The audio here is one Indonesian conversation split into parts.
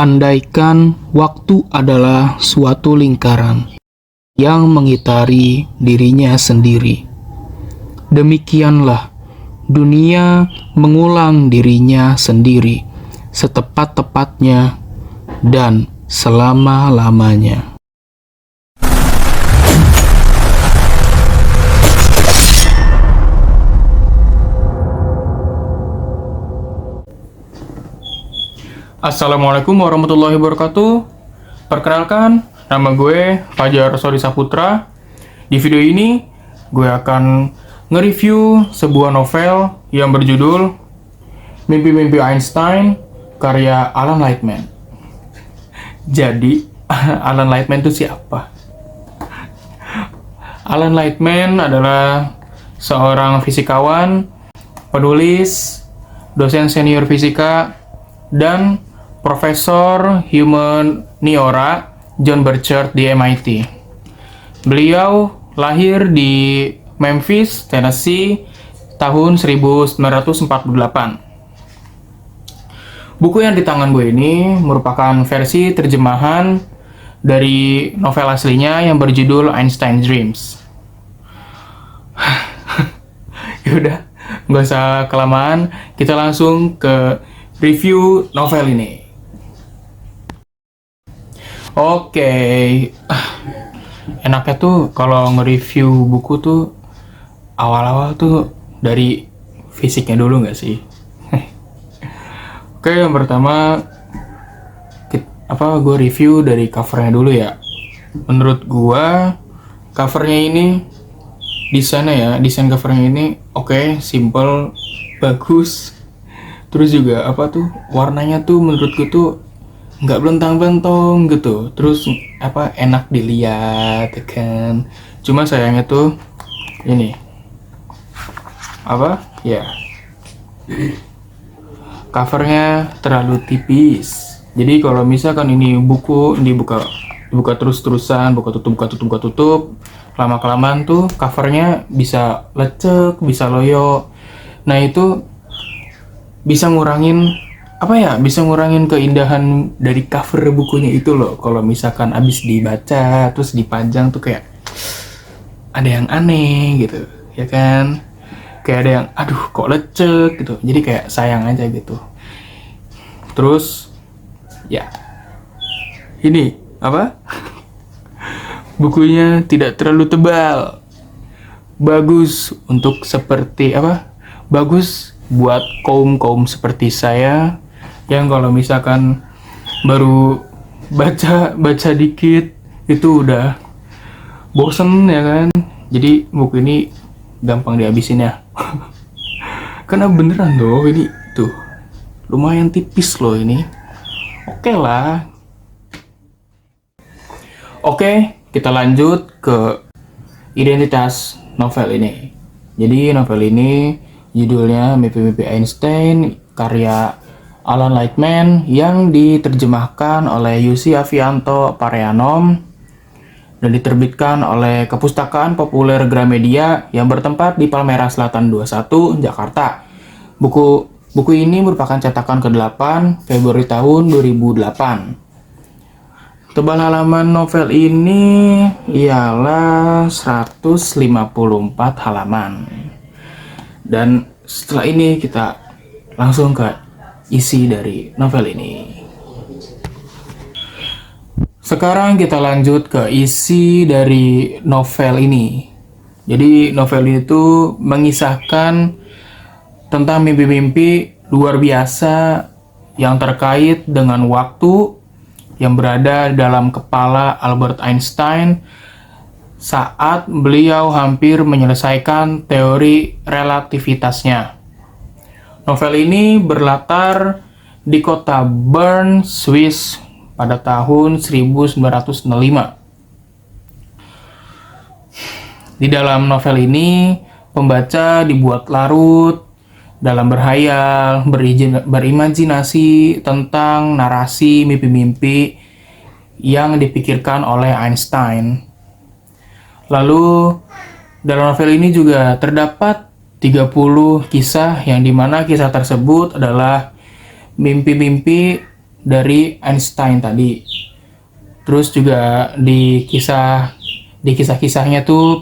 Andaikan waktu adalah suatu lingkaran yang mengitari dirinya sendiri, demikianlah dunia mengulang dirinya sendiri setepat-tepatnya dan selama-lamanya. Assalamualaikum warahmatullahi wabarakatuh. Perkenalkan, nama gue Fajar Sori Saputra. Di video ini, gue akan nge-review sebuah novel yang berjudul Mimpi-Mimpi Einstein, karya Alan Lightman. Jadi, Alan Lightman itu siapa? Alan Lightman adalah seorang fisikawan, penulis, dosen senior fisika, dan Profesor Humaniora John Birchard di MIT. Beliau lahir di Memphis, Tennessee tahun 1948. Buku yang di tangan gue ini merupakan versi terjemahan dari novel aslinya yang berjudul Einstein Dreams. Yaudah, nggak usah kelamaan, kita langsung ke review novel ini. Oke, enaknya tuh kalau nge-review buku tuh awal-awal tuh dari fisiknya dulu nggak sih? Oke, yang pertama gue review dari covernya dulu ya. Menurut gue covernya ini desain covernya ini oke, simple, bagus. Terus juga warnanya tuh menurutku tuh nggak belentang-belentong gitu. Terus enak dilihat kan. Cuma sayangnya tuh ini covernya terlalu tipis. Jadi kalau misalkan ini buku dibuka terus-terusan, buka tutup, lama-kelamaan tuh covernya bisa lecek, bisa loyo. Nah itu bisa ngurangin keindahan dari cover bukunya itu loh. Kalau misalkan abis dibaca terus dipajang tuh kayak ada yang aneh gitu, ya kan? Kayak ada yang kok lecek gitu. Jadi kayak sayang aja gitu. Terus ya ini bukunya tidak terlalu tebal. Bagus untuk bagus buat kaum seperti saya yang kalau misalkan baru baca dikit itu udah bosen, ya kan. Jadi buku ini gampang dihabisin ya. Karena beneran loh, ini tuh lumayan tipis loh ini. Oke lah. Oke, kita lanjut ke identitas novel ini. Jadi novel ini judulnya Mimpi-Mimpi Einstein, karya Alan Lightman yang diterjemahkan oleh Yussi Avianto Parayanom dan diterbitkan oleh Kepustakaan Populer Gramedia yang bertempat di Palmerah Selatan 21, Jakarta. Buku ini merupakan cetakan ke-8 Februari tahun 2008. Tebal halaman novel ini ialah 154 halaman. Dan setelah ini kita langsung ke isi dari novel ini. Sekarang kita lanjut ke isi dari novel ini. Jadi novel itu mengisahkan tentang mimpi-mimpi luar biasa yang terkait dengan waktu yang berada dalam kepala Albert Einstein saat beliau hampir menyelesaikan teori relativitasnya. Novel ini berlatar di kota Bern, Swiss pada tahun 1905. Di dalam novel ini, pembaca dibuat larut dalam berhayal, berimajinasi tentang narasi mimpi-mimpi yang dipikirkan oleh Einstein. Lalu, dalam novel ini juga terdapat 30 kisah yang dimana kisah tersebut adalah mimpi-mimpi dari Einstein tadi. Terus juga di kisah-kisahnya tuh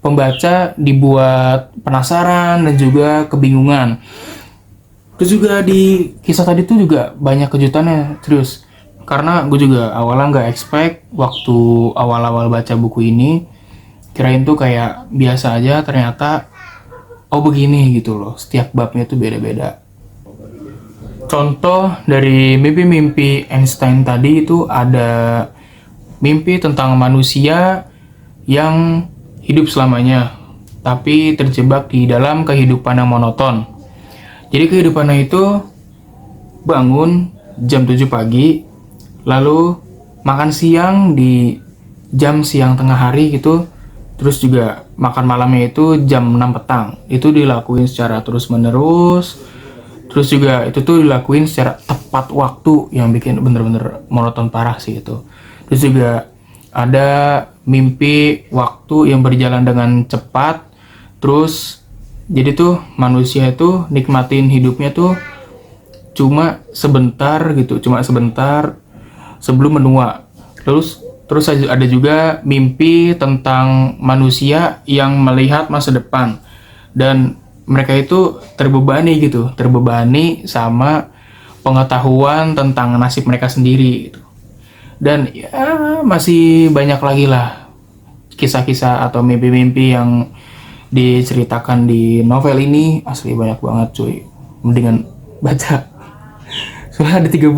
pembaca dibuat penasaran dan juga kebingungan. Terus juga di kisah tadi tuh juga banyak kejutannya, serius. Karena gue juga awalnya nggak expect waktu awal-awal baca buku ini, kirain tuh kayak biasa aja, ternyata oh begini gitu loh. Setiap babnya tuh beda-beda. Contoh dari mimpi-mimpi Einstein tadi itu ada mimpi tentang manusia yang hidup selamanya, tapi terjebak di dalam kehidupan yang monoton. Jadi kehidupannya itu bangun jam 7 pagi, lalu makan siang di jam siang tengah hari gitu, terus juga makan malamnya itu jam 6 petang. Itu dilakuin secara terus-menerus. Terus juga itu tuh dilakuin secara tepat waktu yang bikin bener-bener monoton parah sih itu. Terus juga ada mimpi waktu yang berjalan dengan cepat. Terus jadi tuh manusia itu nikmatin hidupnya tuh cuma sebentar gitu, cuma sebentar sebelum menua. Terus ada juga mimpi tentang manusia yang melihat masa depan dan mereka itu terbebani sama pengetahuan tentang nasib mereka sendiri gitu. Dan ya masih banyak lagi lah kisah-kisah atau mimpi-mimpi yang diceritakan di novel ini, asli banyak banget cuy. Mendingan baca. Soalnya ada 30.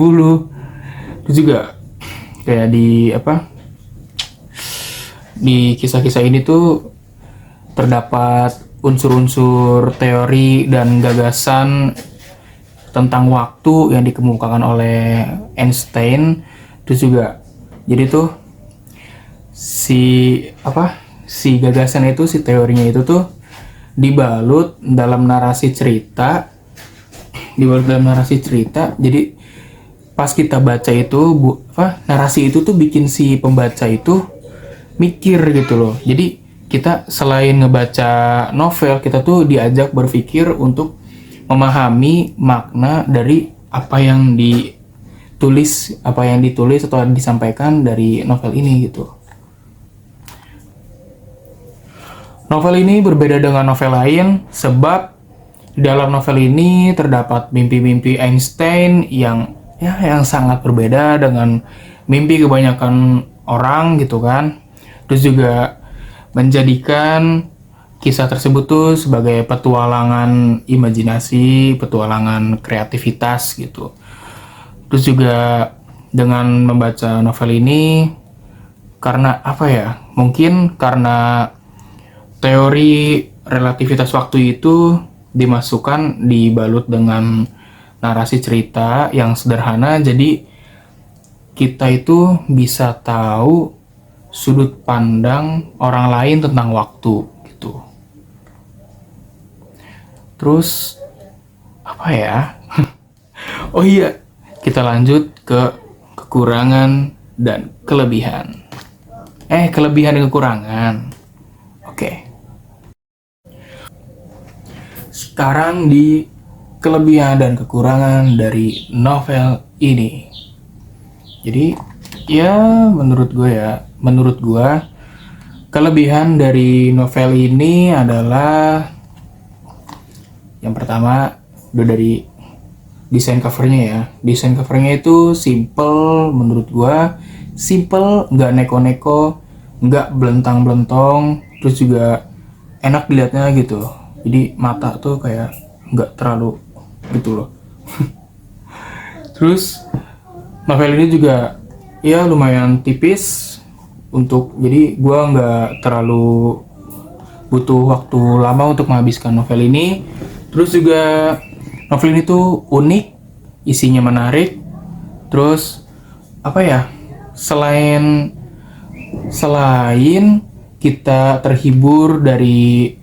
Terus juga kayak di kisah-kisah ini tuh terdapat unsur-unsur teori dan gagasan tentang waktu yang dikemukakan oleh Einstein. Terus juga jadi tuh si gagasan itu, si teorinya itu tuh dibalut dalam narasi cerita. Jadi pas kita baca itu narasi itu tuh bikin si pembaca itu mikir gitu loh. Jadi kita selain ngebaca novel, kita tuh diajak berpikir untuk memahami makna dari apa yang ditulis atau disampaikan dari novel ini gitu. Novel ini berbeda dengan novel lain sebab di dalam novel ini terdapat mimpi-mimpi Einstein yang sangat berbeda dengan mimpi kebanyakan orang gitu kan. Terus juga menjadikan kisah tersebut tuh sebagai petualangan imajinasi, petualangan kreativitas gitu. Terus juga dengan membaca novel ini, karena mungkin karena teori relativitas waktu itu dibalut dengan narasi cerita yang sederhana, jadi kita itu bisa tahu sudut pandang orang lain tentang waktu gitu. Terus oh iya, kita lanjut ke kekurangan dan kelebihan. Kelebihan dan kekurangan. Oke. Sekarang di kelebihan dan kekurangan dari novel ini. Jadi ya menurut gue kelebihan dari novel ini adalah yang pertama udah dari desain covernya ya. Desain covernya itu simple, menurut gue simple, nggak neko-neko, nggak belentang-belentong, terus juga enak dilihatnya gitu. Jadi mata tuh kayak nggak terlalu gitu loh. Terus novel ini juga ya lumayan tipis jadi gue nggak terlalu butuh waktu lama untuk menghabiskan novel ini. Terus juga novel ini tuh unik, isinya menarik. Terus selain kita terhibur dari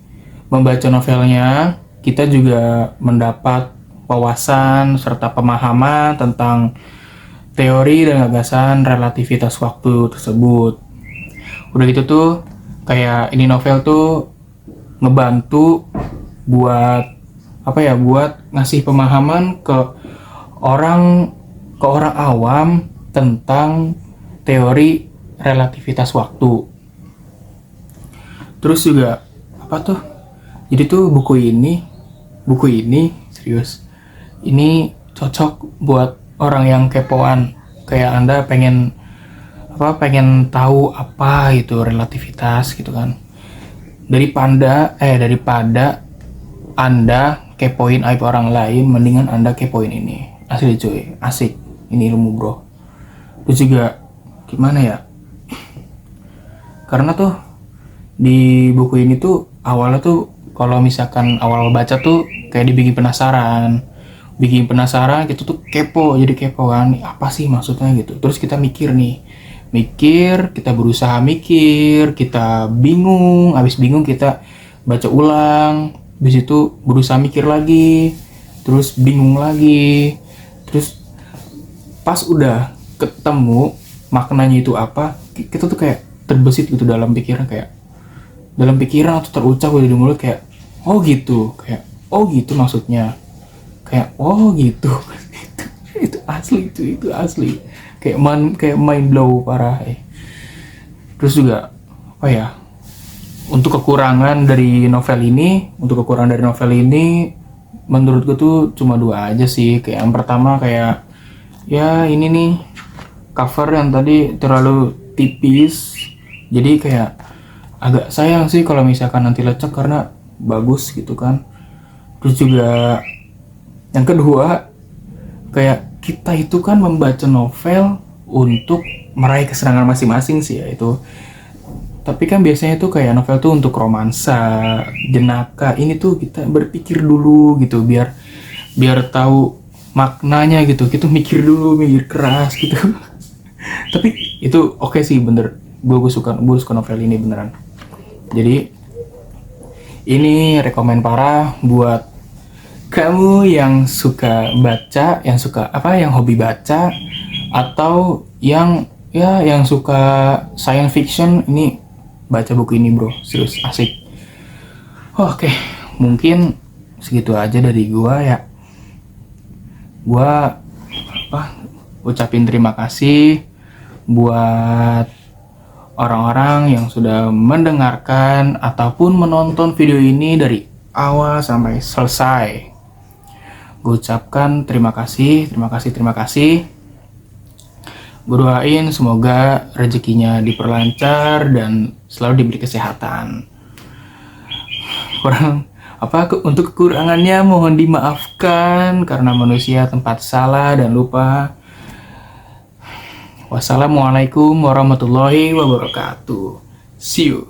membaca novelnya, kita juga mendapat wawasan serta pemahaman tentang teori dan gagasan relativitas waktu tersebut. Udah gitu tuh kayak ini novel tuh ngebantu buat buat ngasih pemahaman ke orang ke orang awam tentang teori relativitas waktu. Terus juga apa tuh? Jadi tuh buku ini serius. Ini cocok buat orang yang kepoan kayak Anda pengen tahu apa itu relativitas gitu kan. Daripada Anda kepoin aib orang lain, mendingan Anda kepoin ini. Asli cuy, asik. Ini ilmu bro. Terus juga gimana ya? Karena tuh di buku ini tuh awalnya tuh kalau misalkan awal baca tuh kayak dibikin penasaran gitu tuh jadi kepo kan, apa sih maksudnya gitu. Terus kita mikir, kita berusaha mikir, kita bingung, habis bingung kita baca ulang, habis itu berusaha mikir lagi, terus bingung lagi, terus pas udah ketemu maknanya itu apa, kita tuh kayak terbesit gitu dalam pikiran atau terucap di mulut kayak oh gitu maksudnya, kayak oh gitu. itu asli kayak mind blow parah. Terus juga apa ya, untuk kekurangan dari novel ini menurutku tuh cuma 2 aja sih. Kayak yang pertama kayak ya ini nih, cover yang tadi terlalu tipis, jadi kayak agak sayang sih kalau misalkan nanti lecek karena bagus gitu kan. Terus juga yang kedua, kayak kita itu kan membaca novel untuk meraih kesenangan masing-masing sih ya itu. Tapi kan biasanya tuh kayak novel tuh untuk romansa, jenaka. Ini tuh kita berpikir dulu gitu biar tahu maknanya gitu. Kita mikir keras gitu. Tapi itu oke sih, bener. Gue suka novel ini beneran. Jadi ini rekomen parah buat kamu yang suka baca, yang hobi baca, atau yang suka science fiction. Ini baca buku ini bro, serius asik. Oke, mungkin segitu aja dari gua ya. Gua ucapin terima kasih buat orang-orang yang sudah mendengarkan ataupun menonton video ini dari awal sampai selesai. Gue ucapkan terima kasih. Gue doain semoga rezekinya diperlancar dan selalu diberi kesehatan. Untuk kekurangannya mohon dimaafkan karena manusia tempat salah dan lupa. Wassalamualaikum warahmatullahi wabarakatuh. See you.